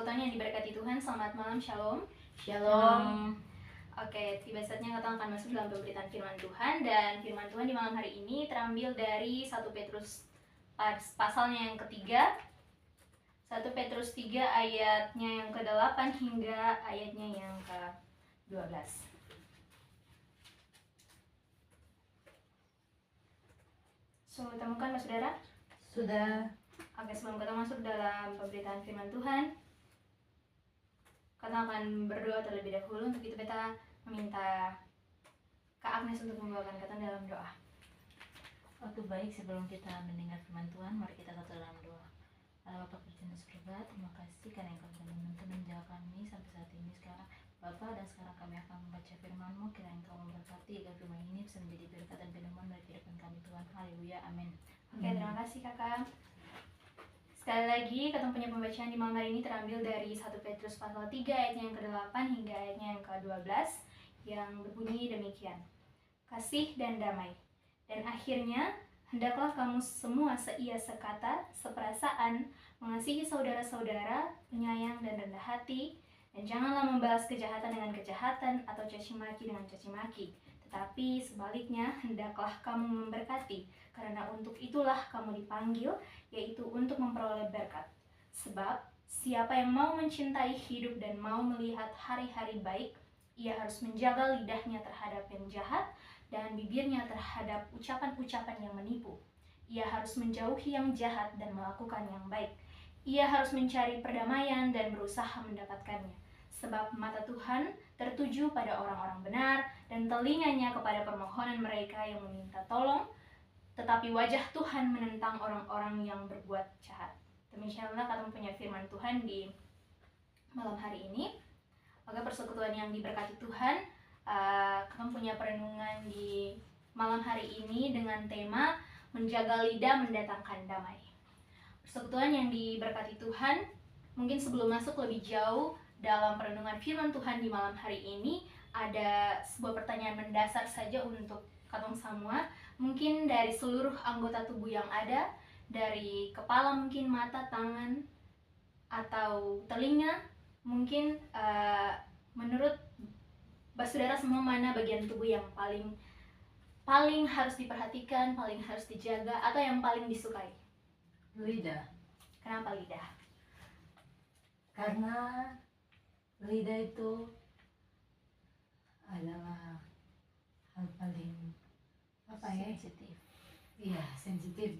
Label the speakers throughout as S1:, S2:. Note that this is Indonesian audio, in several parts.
S1: persekutuan yang diberkati Tuhan, selamat malam, shalom.
S2: Shalom.
S1: Oke, tiba saatnya kita akan masuk dalam pemberitaan firman Tuhan. Dan firman Tuhan di malam hari ini terambil dari 1 Petrus pasalnya yang ketiga, 1 Petrus 3 ayatnya yang ke-8 hingga ayatnya yang ke-12. So, temukan Mas Saudara?
S2: Sudah.
S1: Oke, sebelum kita masuk dalam pemberitaan firman Tuhan, kita akan berdoa terlebih dahulu. Untuk itu kita meminta Kak Agnes untuk membawakan kata dalam doa.
S2: Waktu baik sebelum kita mendengar firman Tuhan, mari kita kata dalam doa. Allah Bapa Kristus di surga, terima kasih karena Engkau telah menuntun menjaga kami sampai saat ini sekarang. Bapa, dan sekarang kami akan membaca firman-Mu, kiranya Engkau memberkati agar firman ini bisa menjadi berkat dan penemuan bagi kehidupan kami Tuhan. Haleluya, amin.
S1: Oke, terima kasih Kakak. Sekali lagi, kata punya pembacaan di malam hari ini terambil dari 1 Petrus pasal 3 ayatnya yang ke-8 hingga ayatnya yang ke-12 yang berbunyi demikian. Kasih dan damai. Dan akhirnya, hendaklah kamu semua seia sekata, seperasaan, mengasihi saudara-saudara, penyayang dan rendah hati, dan janganlah membalas kejahatan dengan kejahatan atau caci maki dengan caci maki. Tetapi sebaliknya, hendaklah kamu memberkati, karena untuk itulah kamu dipanggil, yaitu untuk memperoleh berkat. Sebab siapa yang mau mencintai hidup dan mau melihat hari-hari baik, ia harus menjaga lidahnya terhadap yang jahat dan bibirnya terhadap ucapan-ucapan yang menipu. Ia harus menjauhi yang jahat dan melakukan yang baik. Ia harus mencari perdamaian dan berusaha mendapatkannya. Sebab mata Tuhan tertuju pada orang-orang benar dan telinganya kepada permohonan mereka yang meminta tolong, tetapi wajah Tuhan menentang orang-orang yang berbuat jahat. Demikianlah kata punya firman Tuhan di malam hari ini. Oke, persekutuan yang diberkati Tuhan, kata punya perenungan di malam hari ini dengan tema menjaga lidah mendatangkan damai. Persekutuan yang diberkati Tuhan, mungkin sebelum masuk lebih jauh dalam perenungan firman Tuhan di malam hari ini, ada sebuah pertanyaan mendasar saja untuk katong semua. Mungkin dari seluruh anggota tubuh yang ada, dari kepala mungkin, mata, tangan, atau telinga, mungkin menurut saudara semua mana bagian tubuh yang paling harus diperhatikan, paling harus dijaga, atau yang paling disukai?
S2: Lidah.
S1: Kenapa lidah?
S2: Karena lidah itu adalah hal paling sensitif. Iya, sensitif.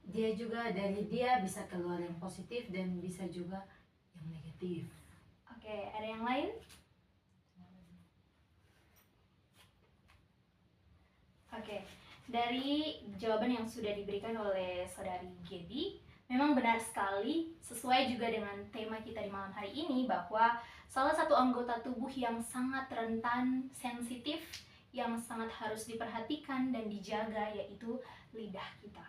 S2: Dia juga dari dia bisa keluar yang positif dan bisa juga yang negatif.
S1: Oke, ada yang lain? Oke, dari jawaban yang sudah diberikan oleh saudari Gaby, memang benar sekali, sesuai juga dengan tema kita di malam hari ini, bahwa salah satu anggota tubuh yang sangat rentan, sensitif, yang sangat harus diperhatikan dan dijaga, yaitu lidah kita.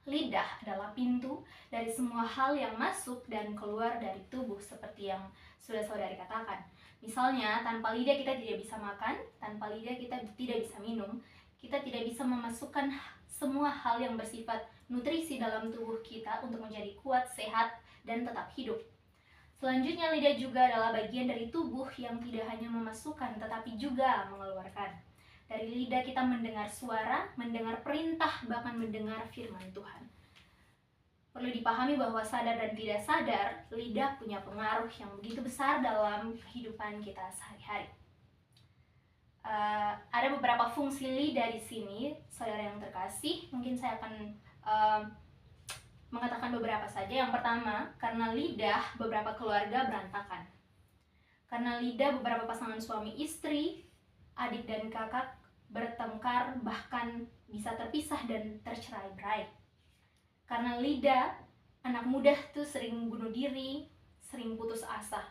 S1: Lidah adalah pintu dari semua hal yang masuk dan keluar dari tubuh, seperti yang sudah saudari katakan. Misalnya, tanpa lidah kita tidak bisa makan, tanpa lidah kita tidak bisa minum, kita tidak bisa memasukkan semua hal yang bersifat nutrisi dalam tubuh kita untuk menjadi kuat, sehat, dan tetap hidup. Selanjutnya, lidah juga adalah bagian dari tubuh yang tidak hanya memasukkan tetapi juga mengeluarkan. Dari lidah kita mendengar suara, mendengar perintah, bahkan mendengar firman Tuhan. Perlu dipahami bahwa sadar dan tidak sadar, lidah punya pengaruh yang begitu besar dalam kehidupan kita sehari-hari. Ada beberapa fungsi lidah di sini, saudara yang terkasih. Mungkin saya akan mengatakan beberapa saja. Yang pertama, karena lidah beberapa keluarga berantakan. Karena lidah beberapa pasangan suami istri, adik dan kakak bertengkar, bahkan bisa terpisah dan tercerai-berai. Karena lidah, anak muda tuh sering bunuh diri, sering putus asa.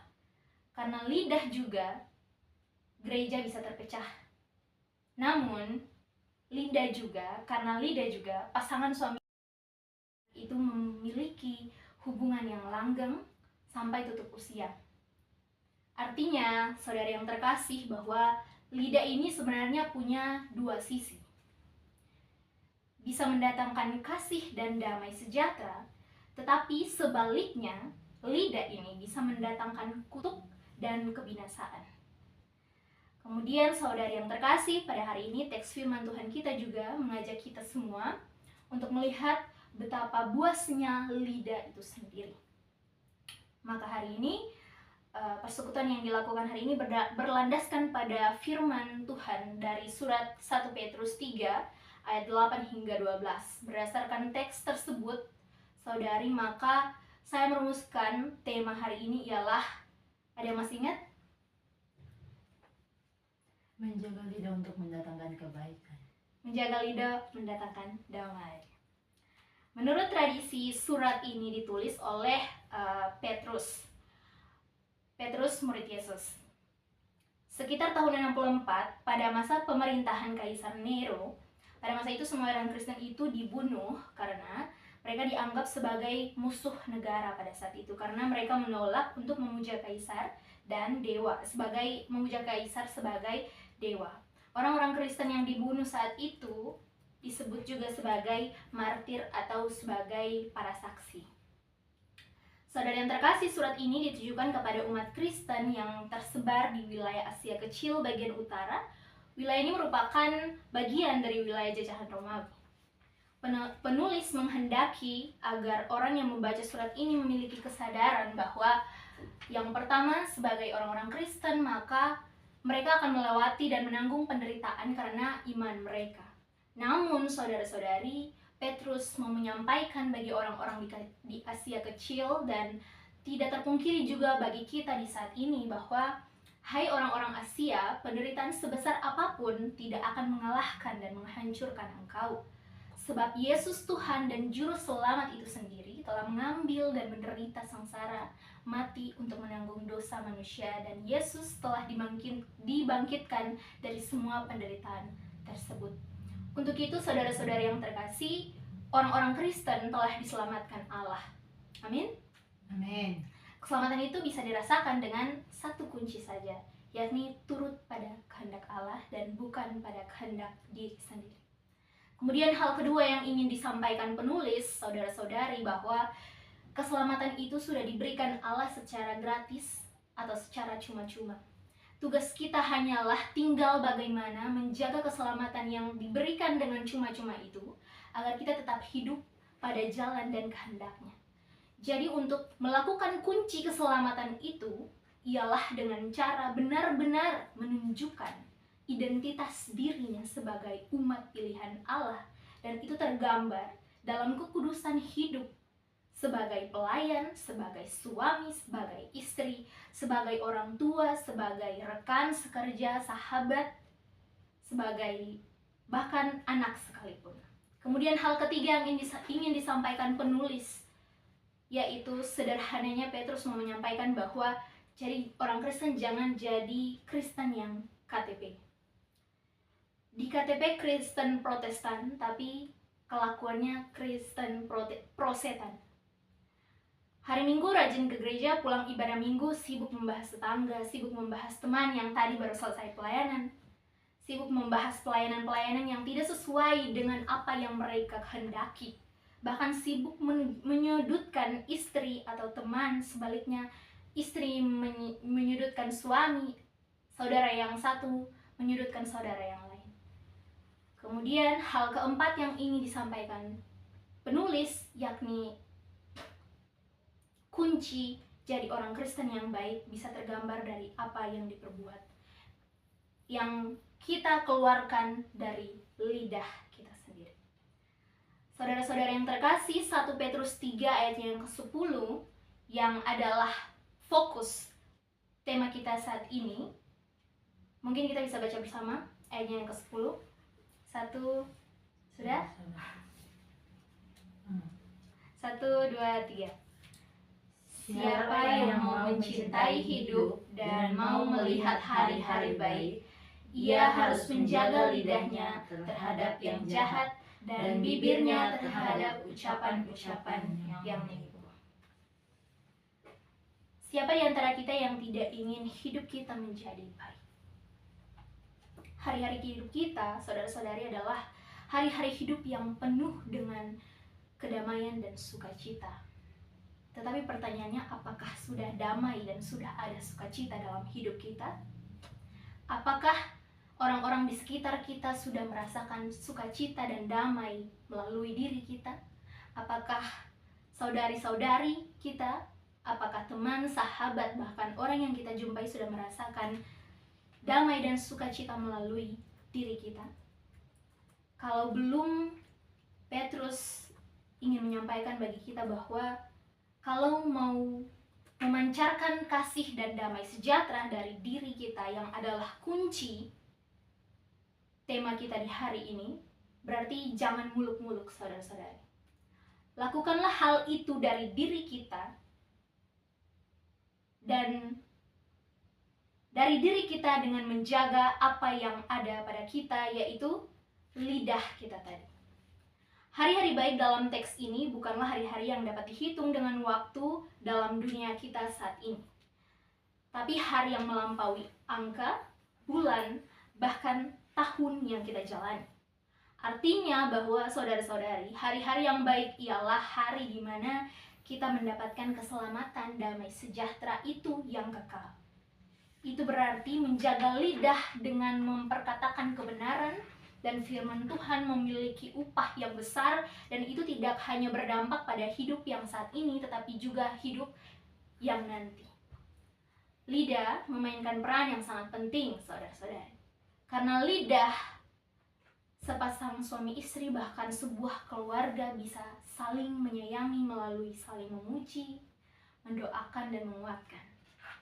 S1: Karena lidah juga, gereja bisa terpecah. Namun, karena lidah juga, pasangan suami itu memiliki hubungan yang langgeng sampai tutup usia. Artinya, saudara yang terkasih, bahwa lidah ini sebenarnya punya dua sisi. Bisa mendatangkan kasih dan damai sejahtera, tetapi sebaliknya lidah ini bisa mendatangkan kutuk dan kebinasaan. Kemudian saudari yang terkasih, pada hari ini teks firman Tuhan kita juga mengajak kita semua untuk melihat betapa buasnya lidah itu sendiri. Maka hari ini persekutuan yang dilakukan hari ini berlandaskan pada firman Tuhan dari surat 1 Petrus 3 ayat 8 hingga 12. Berdasarkan teks tersebut, saudari, maka saya merumuskan tema hari ini ialah, ada yang masih ingat?
S2: Menjaga lidah untuk mendatangkan kebaikan.
S1: Menjaga lidah mendatangkan damai. Menurut tradisi, surat ini ditulis oleh Petrus murid Yesus. Sekitar tahun 64, pada masa pemerintahan Kaisar Nero, pada masa itu semua orang Kristen itu dibunuh karena mereka dianggap sebagai musuh negara pada saat itu, karena mereka menolak untuk memuja Kaisar dan dewa, memuja Kaisar sebagai dewa. Orang-orang Kristen yang dibunuh saat itu disebut juga sebagai martir atau sebagai para saksi. Saudara yang terkasih, surat ini ditujukan kepada umat Kristen yang tersebar di wilayah Asia Kecil bagian utara. Wilayah ini merupakan bagian dari wilayah jajahan Romawi. Penulis menghendaki agar orang yang membaca surat ini memiliki kesadaran bahwa yang pertama, sebagai orang-orang Kristen, maka mereka akan melewati dan menanggung penderitaan karena iman mereka. Namun, saudara-saudari, Petrus mau menyampaikan bagi orang-orang di Asia Kecil dan tidak terpungkiri juga bagi kita di saat ini bahwa, hai orang-orang Asia, penderitaan sebesar apapun tidak akan mengalahkan dan menghancurkan engkau. Sebab Yesus Tuhan dan Juru Selamat itu sendiri telah mengambil dan menderita sengsara mati untuk menanggung dosa manusia, dan Yesus telah dibangkitkan dari semua penderitaan tersebut. Untuk itu, saudara-saudara yang terkasih, orang-orang Kristen telah diselamatkan Allah. Amin.
S2: Amin.
S1: Keselamatan itu bisa dirasakan dengan satu kunci saja, yakni turut pada kehendak Allah dan bukan pada kehendak diri sendiri. Kemudian hal kedua yang ingin disampaikan penulis, saudara-saudari, bahwa keselamatan itu sudah diberikan Allah secara gratis atau secara cuma-cuma. Tugas kita hanyalah tinggal bagaimana menjaga keselamatan yang diberikan dengan cuma-cuma itu, agar kita tetap hidup pada jalan dan kehendaknya. Jadi untuk melakukan kunci keselamatan itu, ialah dengan cara benar-benar menunjukkan identitas dirinya sebagai umat pilihan Allah, dan itu tergambar dalam kekudusan hidup sebagai pelayan, sebagai suami, sebagai istri, sebagai orang tua, sebagai rekan sekerja, sahabat, sebagai bahkan anak sekalipun. Kemudian hal ketiga yang ingin disampaikan penulis, yaitu sederhananya Petrus mau menyampaikan bahwa jadi orang Kristen jangan jadi Kristen yang KTP. Di KTP Kristen Protestan, tapi kelakuannya Kristen Prosetan. Hari Minggu rajin ke gereja, pulang ibadah Minggu sibuk membahas tetangga, sibuk membahas teman yang tadi baru selesai pelayanan, sibuk membahas pelayanan-pelayanan yang tidak sesuai dengan apa yang mereka kehendaki. Bahkan sibuk menyudutkan istri atau teman, sebaliknya istri menyudutkan suami, saudara yang satu menyudutkan saudara yang lain. Kemudian hal keempat yang ingin disampaikan penulis, yakni kunci jadi orang Kristen yang baik bisa tergambar dari apa yang diperbuat, yang kita keluarkan dari lidah kita sendiri. Saudara-saudara yang terkasih, 1 Petrus 3 ayatnya yang ke-10 yang adalah fokus tema kita saat ini. Mungkin kita bisa baca bersama ayatnya yang ke-10. 1, sudah? 1, 2, 3. Siapa yang mau mencintai hidup dan mau melihat hari-hari baik, ia harus menjaga lidahnya terhadap yang jahat dan bibirnya terhadap ucapan-ucapan yang menipu. Siapa di antara kita yang tidak ingin hidup kita menjadi baik? Hari-hari hidup kita, saudara-saudari, adalah hari-hari hidup yang penuh dengan kedamaian dan sukacita. Tetapi pertanyaannya, apakah sudah damai dan sudah ada sukacita dalam hidup kita? Apakah orang-orang di sekitar kita sudah merasakan sukacita dan damai melalui diri kita? Apakah saudari-saudari kita, apakah teman, sahabat, bahkan orang yang kita jumpai sudah merasakan damai dan sukacita melalui diri kita? Kalau belum, Petrus ingin menyampaikan bagi kita bahwa kalau mau memancarkan kasih dan damai sejahtera dari diri kita yang adalah kunci tema kita di hari ini, berarti jangan muluk-muluk, saudara-saudari. Lakukanlah hal itu dari diri kita dan dari diri kita dengan menjaga apa yang ada pada kita, yaitu lidah kita tadi. Hari-hari baik dalam teks ini bukanlah hari-hari yang dapat dihitung dengan waktu dalam dunia kita saat ini, tapi hari yang melampaui angka, bulan, bahkan tahun yang kita jalani. Artinya bahwa saudara-saudari, hari-hari yang baik ialah hari di mana kita mendapatkan keselamatan, damai sejahtera itu yang kekal. Itu berarti menjaga lidah dengan memperkatakan kebenaran, dan firman Tuhan memiliki upah yang besar, dan itu tidak hanya berdampak pada hidup yang saat ini, tetapi juga hidup yang nanti. Lidah memainkan peran yang sangat penting, saudara-saudari. Karena lidah sepasang suami istri, bahkan sebuah keluarga bisa saling menyayangi melalui saling memuji, mendoakan, dan menguatkan.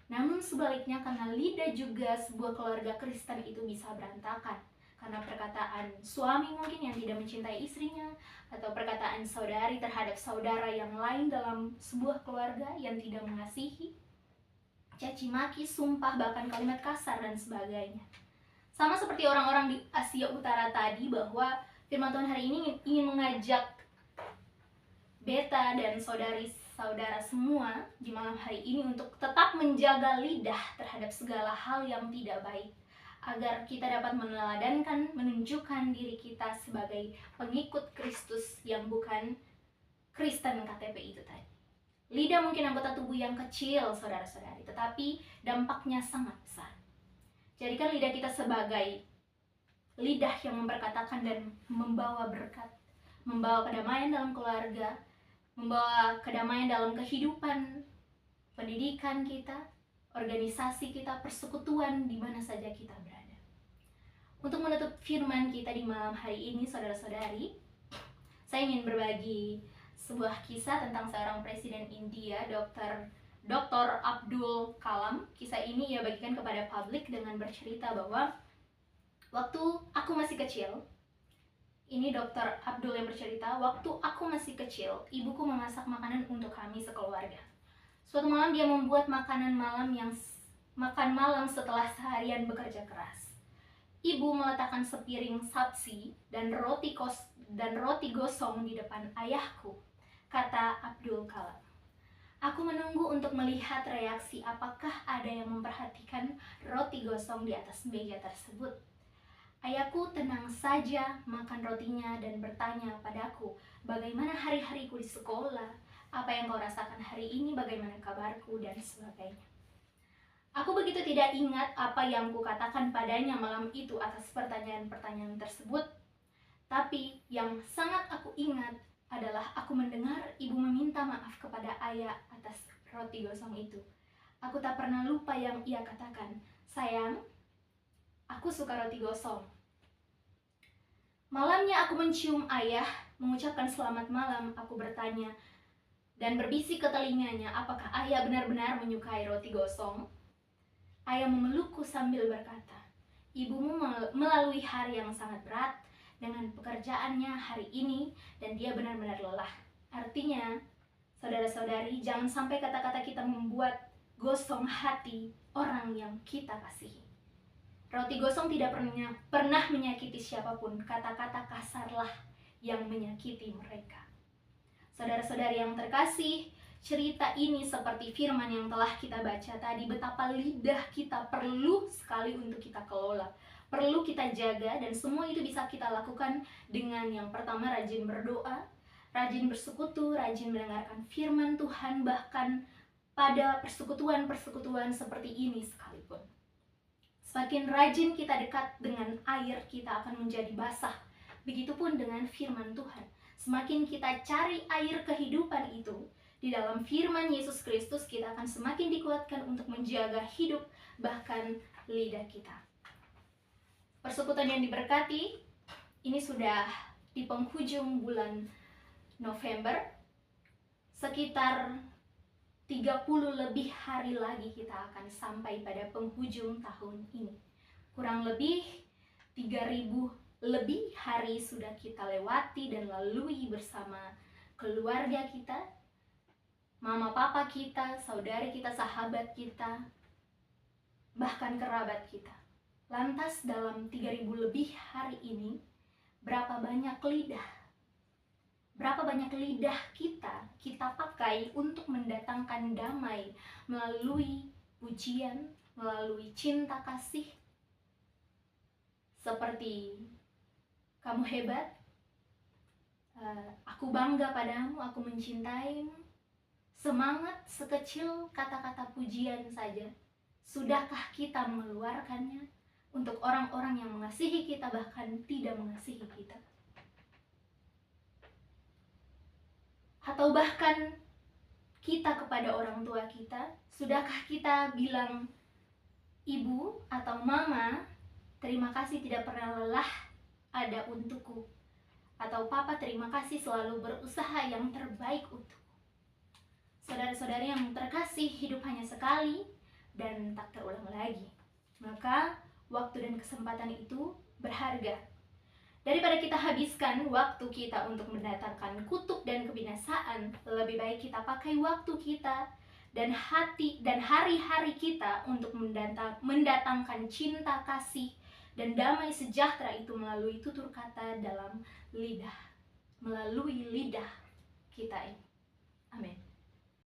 S1: Namun sebaliknya, karena lidah juga sebuah keluarga Kristen itu bisa berantakan. Karena perkataan suami mungkin yang tidak mencintai istrinya, atau perkataan saudari terhadap saudara yang lain dalam sebuah keluarga yang tidak mengasihi, caci maki, sumpah, bahkan kalimat kasar dan sebagainya. Sama seperti orang-orang di Asia Utara tadi, bahwa firman Tuhan hari ini ingin mengajak beta dan saudari-saudara semua di malam hari ini untuk tetap menjaga lidah terhadap segala hal yang tidak baik, agar kita dapat meneladankan, menunjukkan diri kita sebagai pengikut Kristus yang bukan Kristen KTP itu tadi. Lidah mungkin anggota tubuh yang kecil, saudara-saudari, tetapi dampaknya sangat besar. Jadikan lidah kita sebagai lidah yang memperkatakan dan membawa berkat, membawa kedamaian dalam keluarga, membawa kedamaian dalam kehidupan, pendidikan kita, organisasi kita, persekutuan di mana saja kita berada. Untuk menutup firman kita di malam hari ini, saudara-saudari, saya ingin berbagi sebuah kisah tentang seorang presiden India, Dr. Abdul Kalam. Kisah ini ia bagikan kepada publik dengan bercerita bahwa waktu aku masih kecil, ini Dr. Abdul yang bercerita, waktu aku masih kecil, ibuku memasak makanan untuk kami sekeluarga. Suatu malam dia membuat makan malam setelah seharian bekerja keras. Ibu meletakkan sepiring sapsi dan roti gosong di depan ayahku, kata Abdul Kalam. Aku menunggu untuk melihat reaksi apakah ada yang memperhatikan roti gosong di atas meja tersebut. Ayahku tenang saja makan rotinya dan bertanya padaku, bagaimana hari-hariku di sekolah, apa yang kau rasakan hari ini, bagaimana kabarku, dan sebagainya. Aku begitu tidak ingat apa yang kukatakan padanya malam itu atas pertanyaan-pertanyaan tersebut. Tapi yang sangat aku ingat adalah aku mendengar ibu meminta maaf kepada ayah atas roti gosong itu. Aku tak pernah lupa yang ia katakan, sayang, aku suka roti gosong. Malamnya aku mencium ayah mengucapkan selamat malam. Aku bertanya dan berbisik ke telinganya, apakah ayah benar-benar menyukai roti gosong? Ayah memelukku sambil berkata, ibumu melalui hari yang sangat berat dengan pekerjaannya hari ini dan dia benar-benar lelah. Artinya, saudara-saudari, jangan sampai kata-kata kita membuat gosong hati orang yang kita kasihi. Roti gosong tidak pernah menyakiti siapapun, kata-kata kasarlah yang menyakiti mereka. Saudara-saudari yang terkasih, cerita ini seperti firman yang telah kita baca tadi, betapa lidah kita perlu sekali untuk kita kelola, perlu kita jaga, dan semua itu bisa kita lakukan dengan yang pertama rajin berdoa, rajin bersekutu, rajin mendengarkan firman Tuhan, bahkan pada persekutuan-persekutuan seperti ini sekalipun. Semakin rajin kita dekat dengan air, kita akan menjadi basah. Begitupun dengan firman Tuhan. Semakin kita cari air kehidupan itu, di dalam firman Yesus Kristus, kita akan semakin dikuatkan untuk menjaga hidup, bahkan lidah kita. Persekutuan yang diberkati, ini sudah di penghujung bulan November, sekitar 30 lebih hari lagi kita akan sampai pada penghujung tahun ini. Kurang lebih 3.000 lebih hari sudah kita lewati dan lalui bersama keluarga kita, mama papa kita, saudari kita, sahabat kita, bahkan kerabat kita. Lantas dalam 3.000 lebih hari ini, berapa banyak lidah kita pakai untuk mendatangkan damai melalui pujian, melalui cinta kasih, seperti kamu hebat, aku bangga padamu, aku mencintaimu. Semangat sekecil kata-kata pujian saja, sudahkah kita mengeluarkannya untuk orang-orang yang mengasihi kita, bahkan tidak mengasihi kita? Atau bahkan kita kepada orang tua kita, sudahkah kita bilang, ibu atau mama, terima kasih tidak pernah lelah ada untukku, atau papa terima kasih selalu berusaha yang terbaik untukku. Saudara-saudari yang terkasih, hidup hanya sekali dan tak terulang lagi. Maka waktu dan kesempatan itu berharga. Daripada kita habiskan waktu kita untuk mendatangkan kutuk dan kebinasaan, lebih baik kita pakai waktu kita dan hati dan hari-hari kita untuk mendatangkan cinta, kasih, dan damai sejahtera itu melalui tutur kata dalam lidah, melalui lidah kita ini. Amin.